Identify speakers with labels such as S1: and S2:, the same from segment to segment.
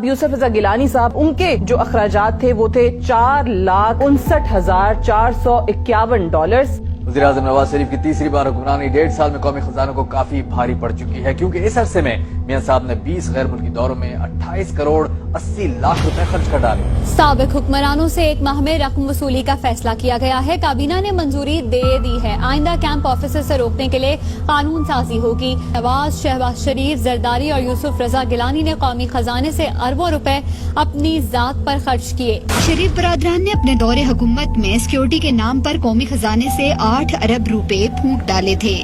S1: یوسف رضا گیلانی صاحب، ان کے جو اخراجات تھے وہ تھے $4,59,451۔
S2: وزیراعظم نواز شریف کی تیسری بار حکمرانی 1.5 سال میں قومی خزانوں کو کافی بھاری پڑ چکی ہے، کیونکہ اس عرصے میں میاں صاحب نے 20 غیر ملکی دوروں میں 28 کروڑ 80 لاکھ روپے خرچ کر ڈالے۔
S3: سابق حکمرانوں سے 1 ماہ میں رقم وصولی کا فیصلہ کیا گیا ہے۔ کابینہ نے منظوری دے دی ہے۔ آئندہ کیمپ آفیسر سے روکنے کے لیے قانون سازی ہوگی۔ نواز، شہباز شریف، زرداری اور یوسف رضا گیلانی نے قومی خزانے سے اربوں روپے اپنی ذات پر خرچ کیے۔
S4: شریف برادران نے اپنے دور حکومت میں سیکیورٹی کے نام پر قومی خزانے سے 8 ارب روپے پھونک ڈالے تھے۔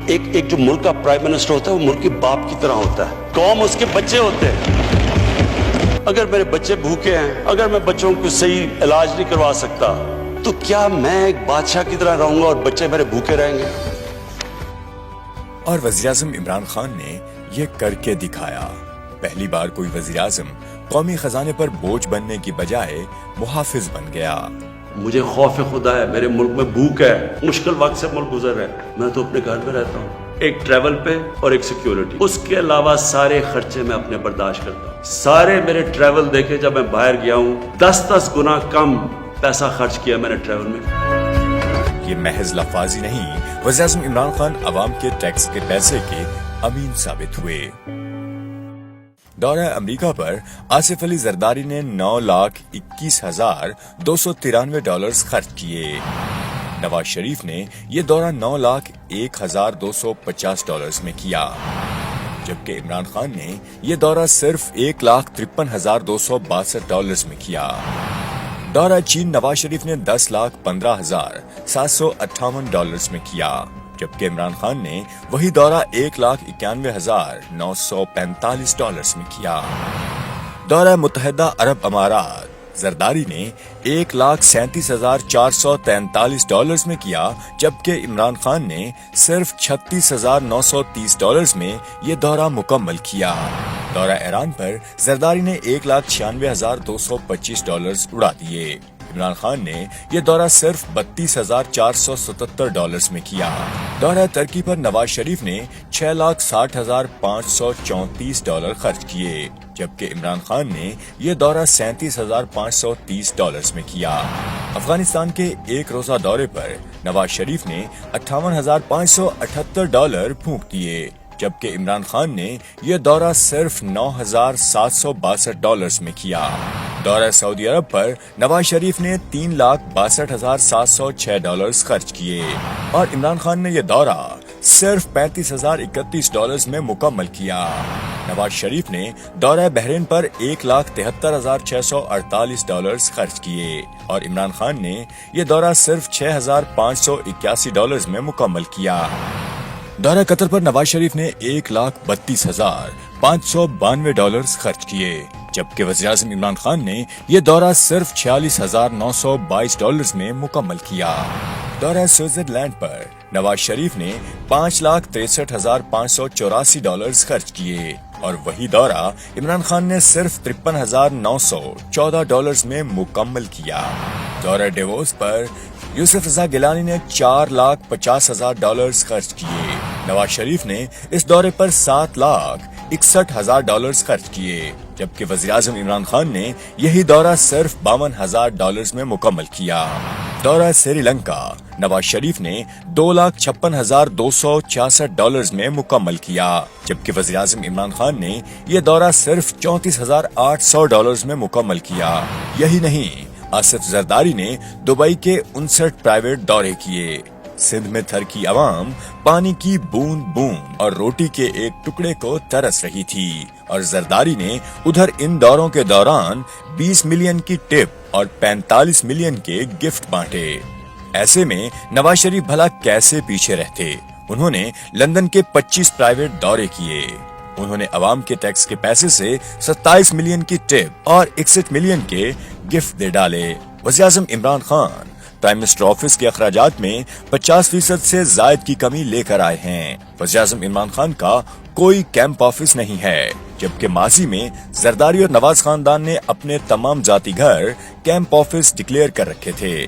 S5: ایک جو ملک کا پرائم منسٹر ہوتا ہے وہ ملک کے باپ کی طرح ہوتا ہے، قوم اس کے بچے ہوتے ہیں۔ اگر میرے بچے بھوکے ہیں، اگر میں بچوں کو صحیح علاج نہیں کروا سکتا تو کیا میں ایک بادشاہ کی طرح رہوں گا اور بچے میرے بھوکے رہیں گے؟
S6: اور وزیراعظم عمران خان نے یہ کر کے دکھایا۔ پہلی بار کوئی وزیراعظم قومی خزانے پر بوجھ بننے کی بجائے محافظ بن گیا۔
S5: مجھے خوف خدا ہے، میرے ملک میں بھوک ہے، مشکل وقت سے ملک گزر رہا ہے، میں تو اپنے گھر میں رہتا ہوں، ایک ٹریول پہ اور ایک سیکیورٹی، اس کے علاوہ سارے خرچے میں اپنے برداشت کرتا ہوں۔ سارے میرے ٹریول دیکھے جب میں باہر گیا ہوں، 10 گنا کم پیسہ خرچ کیا میں نے ٹریول میں۔
S6: یہ محض لفاظی نہیں، وزیراعظم عمران خان عوام کے ٹیکس کے پیسے کے امین ثابت ہوئے۔ دورہ امریکہ پر آصف علی زرداری نے $9,21,293 خرچ کیے۔ نواز شریف نے یہ دورہ $9,01,250 میں کیا، جبکہ عمران خان نے یہ دورہ صرف $1,53,262 میں کیا۔ دورہ چین نواز شریف نے $10,15,758 میں کیا، جبکہ عمران خان نے وہی دورہ $1,91,945 میں کیا۔ دورہ متحدہ عرب امارات زرداری نے $1,37,443 میں کیا، جبکہ عمران خان نے صرف $36,930 میں یہ دورہ مکمل کیا۔ دورہ ایران پر زرداری نے $1,96,225 اڑا دیے۔ عمران خان نے یہ دورہ صرف $32,477 میں کیا۔ دورہ ترکی پر نواز شریف نے $6,60,534 خرچ کیے، جبکہ عمران خان نے یہ دورہ $37,530 میں کیا۔ افغانستان کے ایک روزہ دورے پر نواز شریف نے $58,578 پھونک دیے، جبکہ عمران خان نے یہ دورہ صرف $9,762 میں کیا۔ دورہ سعودی عرب پر نواز شریف نے $3,62,706 خرچ کیے اور عمران خان نے یہ دورہ صرف $35,031 میں مکمل کیا۔ نواز شریف نے دورہ بحرین پر $1,73,648 خرچ کیے اور عمران خان نے یہ دورہ صرف $6,581 میں مکمل کیا۔ دورہ قطر پر نواز شریف نے $1,32,592 خرچ کیے، جبکہ وزیراعظم عمران خان نے یہ دورہ صرف $46,922 میں مکمل کیا۔ دورہ سوئٹزرلینڈ پر نواز شریف نے $5,63,584 خرچ کیے اور وہی دورہ عمران خان نے صرف $53,914 میں مکمل کیا۔ دورہ ڈیووس پر یوسف رضا گیلانی نے $4,50,000 خرچ کیے۔ نواز شریف نے اس دورے پر $7,61,000 خرچ کیے، جبکہ وزیراعظم عمران خان نے یہی دورہ صرف $52,000 میں مکمل کیا۔ دورہ سری لنکا نواز شریف نے $2,56,266 میں مکمل کیا، جبکہ وزیراعظم عمران خان نے یہ دورہ صرف $34,800 میں مکمل کیا۔ یہی نہیں، آصف زرداری نے دبئی کے 59 پرائیویٹ دورے کیے۔ سندھ میں تھر کی عوام پانی کی بوند بوند اور روٹی کے ایک ٹکڑے کو ترس رہی تھی، اور زرداری نے ادھر ان دوروں کے دوران 20 ملین کی ٹپ اور 45 ملین کے گفٹ بانٹے۔ ایسے میں نواز شریف بھلا کیسے پیچھے رہتے؟ انہوں نے لندن کے 25 پرائیویٹ دورے کیے۔ انہوں نے عوام کے ٹیکس کے پیسے سے 27 ملین کی ٹپ اور 61 ملین کے گفٹ دے ڈالے۔ وزیراعظم Imran Khan prime minister office کے اخراجات میں 50% سے زائد کی کمی لے کر آئے ہیں۔ وزیراعظم عمران خان کا کوئی کیمپ آفس نہیں ہے، جبکہ ماضی میں زرداری اور نواز خاندان نے اپنے تمام ذاتی گھر کیمپ آفس ڈکلیئر کر رکھے تھے۔